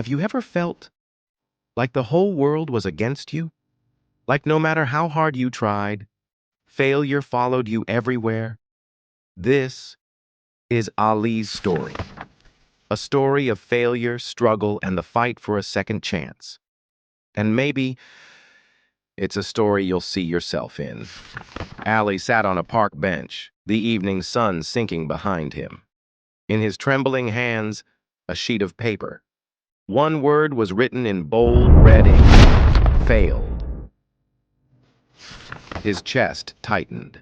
Have you ever felt like the whole world was against you? Like no matter how hard you tried, failure followed you everywhere? This is Ali's story. A story of failure, struggle, and the fight for a second chance. And maybe it's a story you'll see yourself in. Ali sat on a park bench, the evening sun sinking behind him. In his trembling hands, a sheet of paper. One word was written in bold red ink: failed. His chest tightened.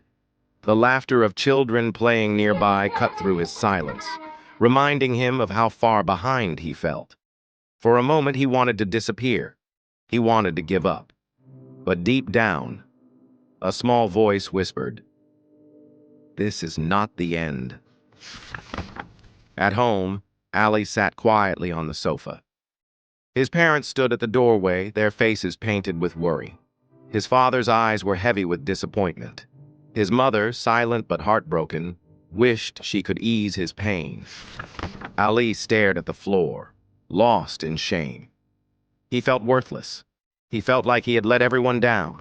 The laughter of children playing nearby cut through his silence, reminding him of how far behind he felt. For a moment, he wanted to disappear. He wanted to give up. But deep down, a small voice whispered, "This is not the end." At home, Ali sat quietly on the sofa. His parents stood at the doorway, their faces painted with worry. His father's eyes were heavy with disappointment. His mother, silent but heartbroken, wished she could ease his pain. Ali stared at the floor, lost in shame. He felt worthless. He felt like he had let everyone down.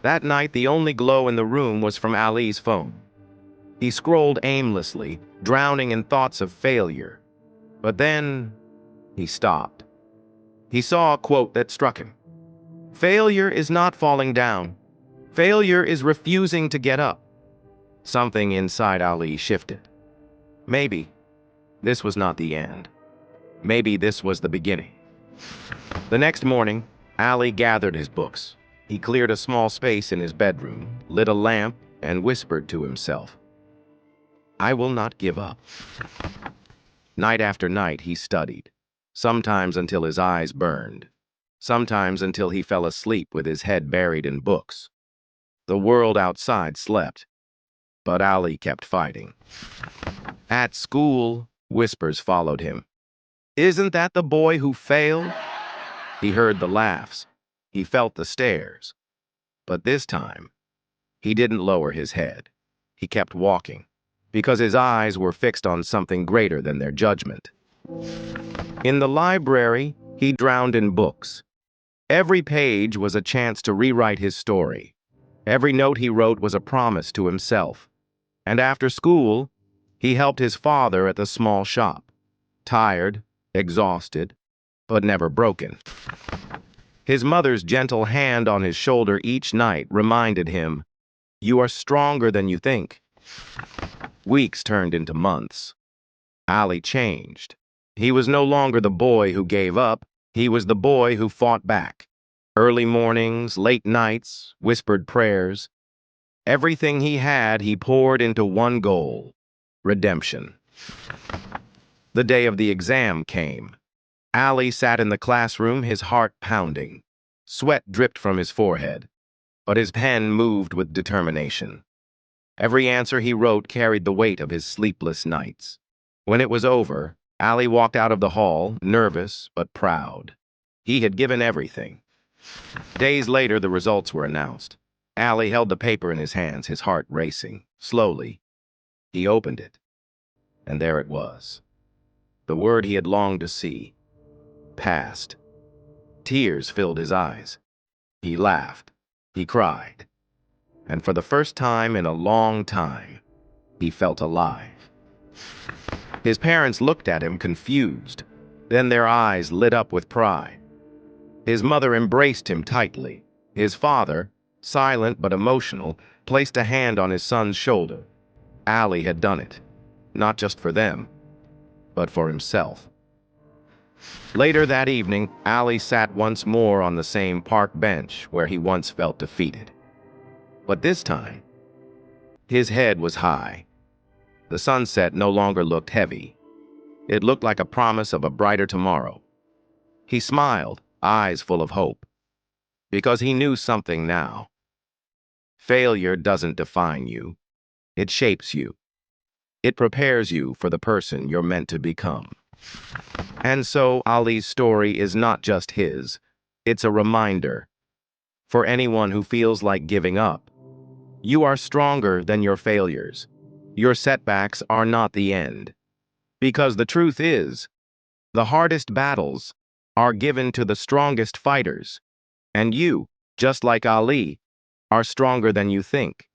That night, the only glow in the room was from Ali's phone. He scrolled aimlessly, drowning in thoughts of failure. But then, he stopped. He saw a quote that struck him. "Failure is not falling down. Failure is refusing to get up." Something inside Ali shifted. Maybe this was not the end. Maybe this was the beginning. The next morning, Ali gathered his books. He cleared a small space in his bedroom, lit a lamp, and whispered to himself, "I will not give up." Night after night, he studied, sometimes until his eyes burned, sometimes until he fell asleep with his head buried in books. The world outside slept, but Ali kept fighting. At school, whispers followed him. "Isn't that the boy who failed?" He heard the laughs. He felt the stares. But this time, he didn't lower his head. He kept walking, because his eyes were fixed on something greater than their judgment. In the library, he drowned in books. Every page was a chance to rewrite his story. Every note he wrote was a promise to himself. And after school, he helped his father at the small shop. Tired, exhausted, but never broken. His mother's gentle hand on his shoulder each night reminded him, "You are stronger than you think." Weeks turned into months. Ali changed. He was no longer the boy who gave up. He was the boy who fought back. Early mornings, late nights, whispered prayers. Everything he had, he poured into one goal: redemption. The day of the exam came. Ali sat in the classroom, his heart pounding. Sweat dripped from his forehead, but his pen moved with determination. Every answer he wrote carried the weight of his sleepless nights. When it was over, Ali walked out of the hall, nervous but proud. He had given everything. Days later, the results were announced. Ali held the paper in his hands, his heart racing. Slowly, he opened it, and there it was. The word he had longed to see. Passed. Tears filled his eyes. He laughed. He cried. And for the first time in a long time, he felt alive. His parents looked at him confused. Then their eyes lit up with pride. His mother embraced him tightly. His father, silent but emotional, placed a hand on his son's shoulder. Ali had done it, not just for them, but for himself. Later that evening, Ali sat once more on the same park bench where he once felt defeated. But this time, his head was high. The sunset no longer looked heavy. It looked like a promise of a brighter tomorrow. He smiled, eyes full of hope, because he knew something now. Failure doesn't define you. It shapes you. It prepares you for the person you're meant to become. And so Ali's story is not just his. It's a reminder for anyone who feels like giving up. You are stronger than your failures. Your setbacks are not the end. Because the truth is, The hardest battles are given to the strongest fighters, and you, just like Ali, are stronger than you think.